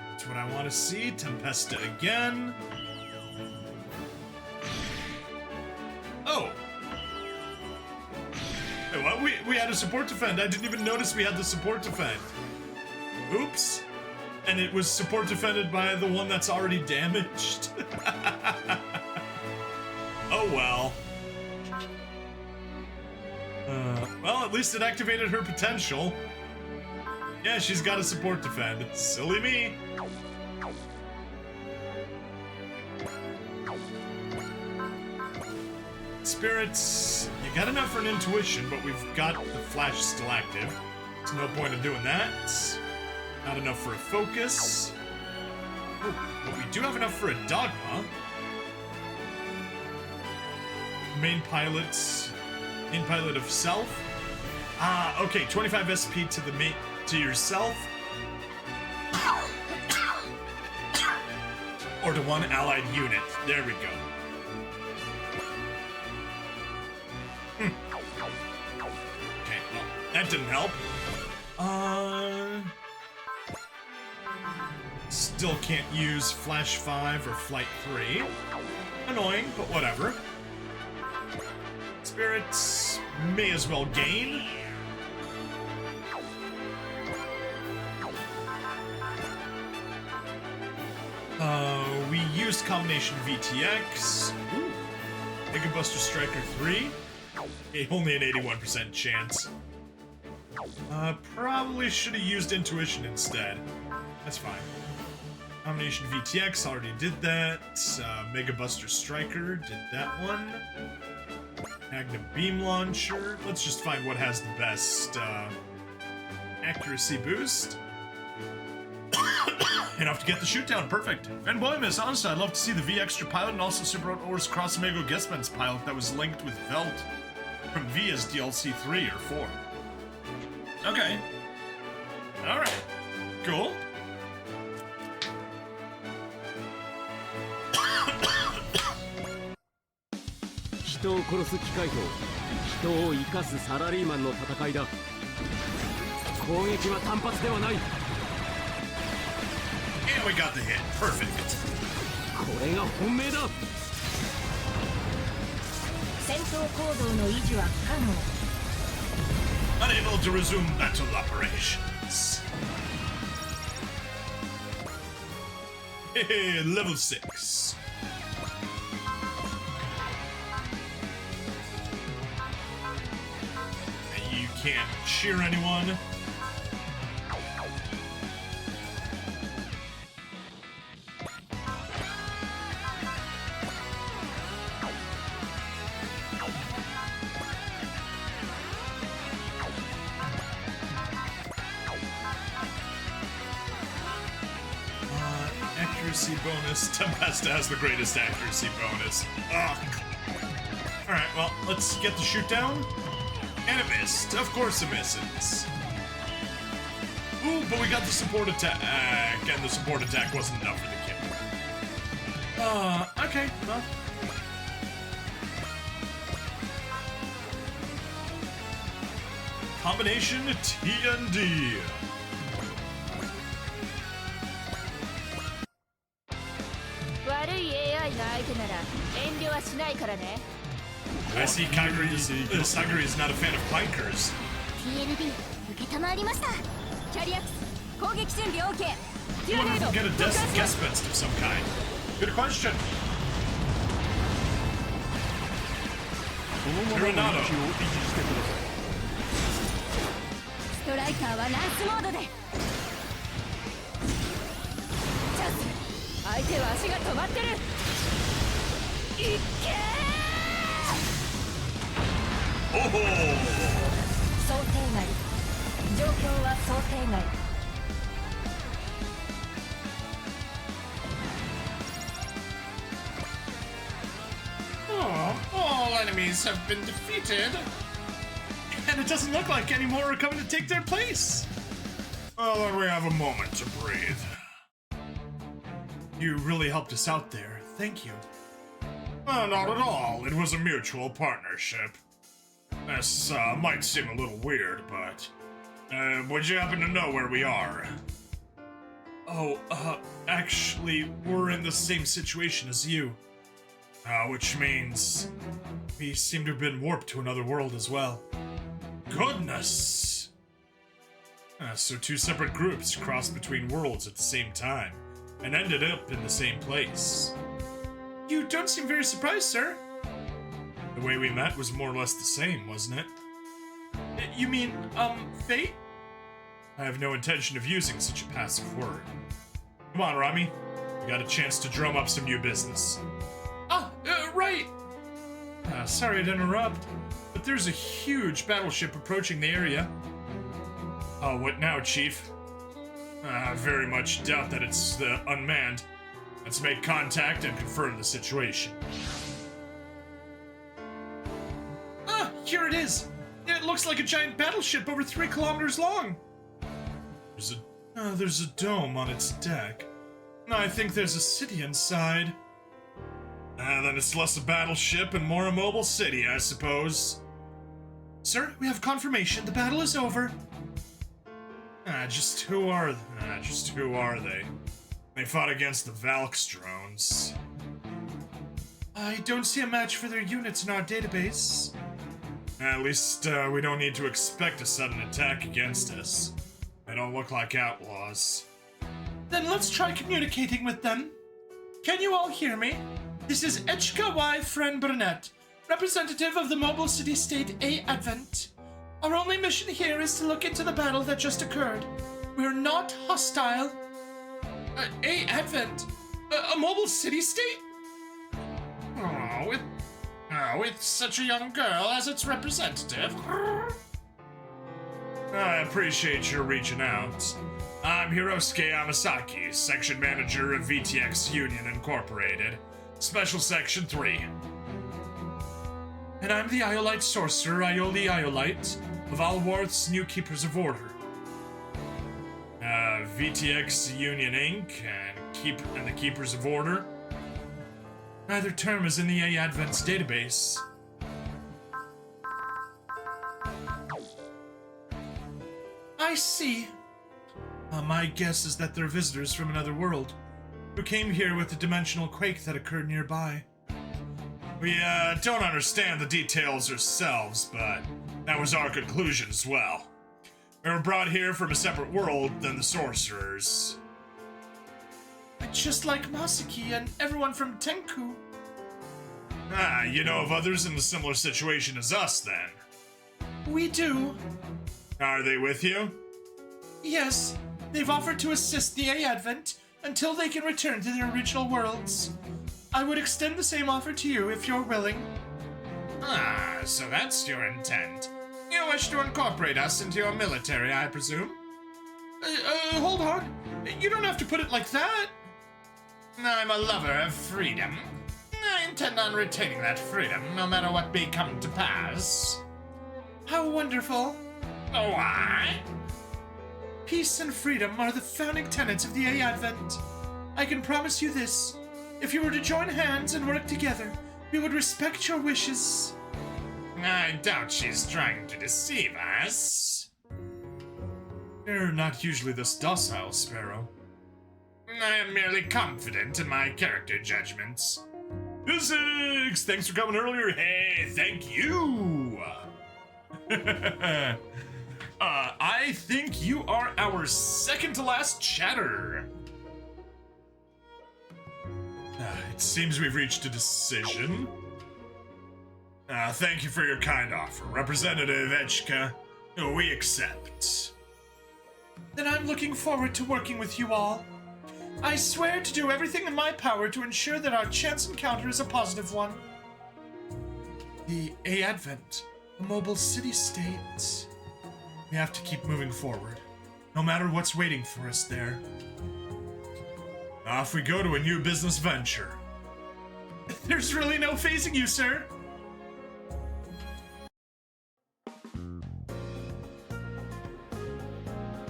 That's what I want to see. Tempesta again. Oh. Hey, what? We had a support defend. I didn't even notice we had the support defend. Oops. And it was support defended by the one that's already damaged. Oh well. Well, at least it activated her potential. Yeah, she's got a support defend. Silly me. Spirits, you got enough for an intuition, but we've got the flash still active. There's no point in doing that. Not enough for a focus. Oh, but we do have enough for a dogma. Main pilot of self. Ah, okay, 25 SP to the main to yourself. Or to one allied unit. There we go. Okay, well, that didn't help. Still can't use Flash 5 or Flight 3. Annoying, but whatever. Spirits may as well gain. We used combination VTX. Ooh. Mega Buster Striker 3. Only an 81% chance. Probably should have used intuition instead. That's fine. Combination VTX, already did that. Mega Buster Striker, did that one. Magna Beam Launcher. Let's just find what has the best accuracy boost. Enough to get the shoot down, perfect. And boy, Miss, honestly, I'd love to see the V Extra pilot and also Super Outdoors Cross Amigo Guestman's pilot that was linked with Velt from V as DLC 3 or 4. Okay. Alright. Cool.人を殺す機械と人を生かすサラリーマンの戦いだ。攻撃は単発ではない。 And we got the hit. Perfect. これが本命だ。戦闘行動の維持は不可能。 Unable to resume battle operations. Hey, level 6. You can't cheer anyone. Accuracy bonus. Tempesta has the greatest accuracy bonus. Ugh. Alright, well, let's get the shoot down. And it missed. Of course it misses. Ooh, but we got the support attack. And the support attack wasn't enough for the kill. Okay, well. Combination T and D. I see Sagari is not a fan of bikers. TLB 受けたまわりました。キャリアクス攻撃準備 OK。 You wonder if we'll get a guest best of some kind. Good question. Tyranado. ストライカーはランスモードで。チャンス。相手は足が止まってる。いっけー。 Oh! 想定外。状況は想定外。 Oh, all enemies have been defeated. And it doesn't look like any more are coming to take their place. Well, then we have a moment to breathe. You really helped us out there. Thank you. Not at all. It was a mutual partnership. This might seem a little weird, but would you happen to know where we are? Oh, actually, we're in the same situation as you. Which means We seem to have been warped to another world as well. goodness. So two separate groups crossed between worlds at the same time, and ended up in the same place. You don't seem very surprised, sir. The way we met was more or less the same, wasn't it? You mean, fate? I have no intention of using such a passive word. Come on, Rami. We got a chance to drum up some new business. Oh, right! Sorry to interrupt, but there's a huge battleship approaching the area. Oh, what now, Chief? I very much doubt that it's unmanned. Let's make contact and confirm the situation. Ah, here it is! It looks like a giant battleship over 3 kilometers long. There's a dome on its deck. I think there's a city inside. Then it's less a battleship and more a mobile city, I suppose. Sir, we have confirmation. The battle is over. Just who are they? They fought against the Valks drones. I don't see a match for their units in our database. At least we don't need to expect a sudden attack against us. They don't look like outlaws. Then let's try communicating with them. Can you all hear me? This is Echka Y. Friend Burnett, representative of the mobile city-state A Advent. Our only mission here is to look into the battle that just occurred. We're not hostile. Hey, Advent, a mobile city-state? With such a young girl as its representative. I appreciate your reaching out. I'm Hirosuke Amasaki, Section Manager of VTX Union Incorporated, Special Section 3. And I'm the Iolite Sorcerer, Ioli Iolite, of Alwarth's New Keepers of Order. VTX Union Inc. and the Keepers of Order. Neither term is in the A Advent's database. I see. My guess is that they're visitors from another world, who came here with the dimensional quake that occurred nearby. We don't understand the details ourselves, but that was our conclusion as well. We were brought here from a separate world than the sorcerers. Just like Masaki and everyone from Tenku. You know of others in a similar situation as us, then? We do. Are they with you? Yes, they've offered to assist the A Advent until they can return to their original worlds. I would extend the same offer to you if you're willing. So that's your intent. You wish to incorporate us into your military, I presume? Hold on. You don't have to put it like that. I'm a lover of freedom. I intend on retaining that freedom, no matter what may come to pass. How wonderful. Why? Peace and freedom are the founding tenets of the A Advent. I can promise you this. If you were to join hands and work together, we would respect your wishes. I doubt she's trying to deceive us. You're not usually this docile, Sparrow. I am merely confident in my character judgments. Physics! Thanks for coming earlier. Hey, thank you! I think you are our second to last chatter. It seems we've reached a decision. Thank you for your kind offer, Representative Echka. We accept. Then I'm looking forward to working with you all. I swear to do everything in my power to ensure that our chance encounter is a positive one. The A Advent, a mobile city-state. We have to keep moving forward, no matter what's waiting for us there. Off we go to a new business venture. There's really no phasing you, sir.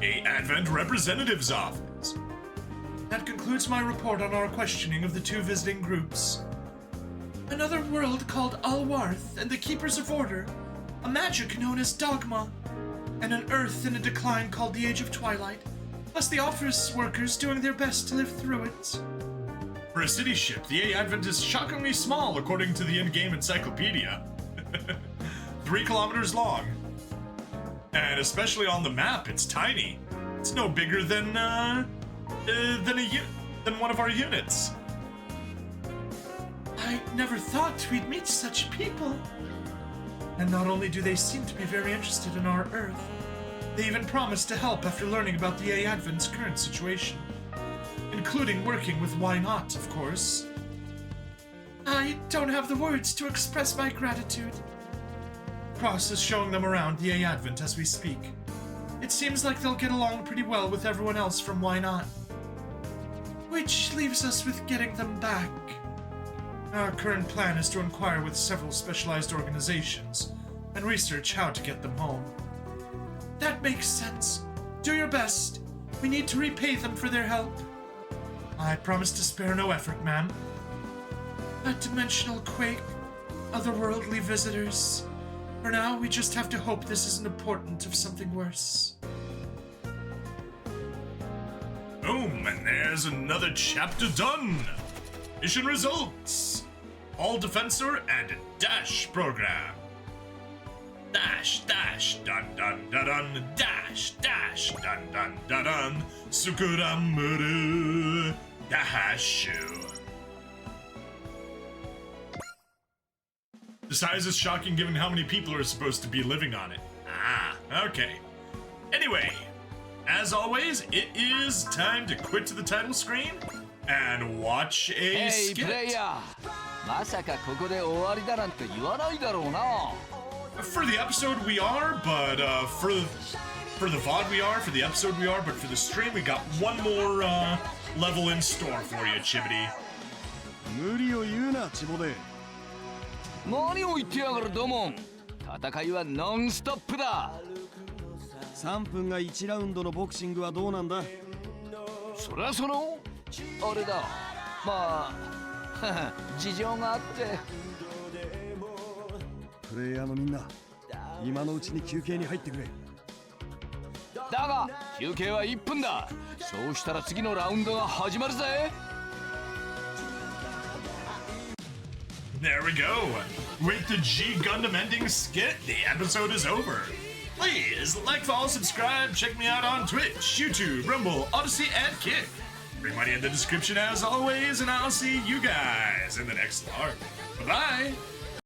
A Advent Representative's Office. That concludes my report on our questioning of the two visiting groups. Another world called Alwarth and the Keepers of Order, a magic known as Dogma, and an Earth in a decline called the Age of Twilight, plus the office workers doing their best to live through it. For a city ship, the A Advent is shockingly small according to the in-game encyclopedia. 3 kilometers long. And especially on the map, it's tiny. It's no bigger than one of our units. I never thought we'd meet such people. And not only do they seem to be very interested in our Earth, they even promised to help after learning about the A Advent's current situation, including working with Why Not, of course. I don't have the words to express my gratitude. Cross is showing them around the A Advent as we speak. It seems like they'll get along pretty well with everyone else from Why Not. Which leaves us with getting them back. Our current plan is to inquire with several specialized organizations and research how to get them home. That makes sense. Do your best. We need to repay them for their help. I promise to spare no effort, ma'am. A dimensional quake, otherworldly visitors. For now, we just have to hope this isn't a portent of something worse. Boom, and there's another chapter done. Mission results. All Defensor and Dash program. Dash, dash, dun dun dun dun, dash, dash, dun dun dun dun, Sukuramuru, Dashu. The size is shocking given how many people are supposed to be living on it. Ah. Okay. Anyway, as always, it is time to quit to the title screen and watch a skit. プレイヤーまさかここで終わりだなんて言わないだろうな For the episode we are, but for the VOD we are, for the episode we are, but for the stream we got one more level in store for you, Chibity. 無理を言うなチボで何を言ってやがるドモン戦いはノンストップだ3分が1ラウンドのボクシングはどうなんだそりゃそのあれだまあ事情があってプレイヤーのみんな今のうちに休憩に入ってくれだが休憩は1分だそうしたら次のラウンドが始まるぜ There we go. With the G Gundam ending skit, the episode is over. Please like, follow, subscribe, check me out on Twitch, YouTube, Rumble, Odyssey, and Kick. Free money in the description as always, and I'll see you guys in the next arc. Bye-bye!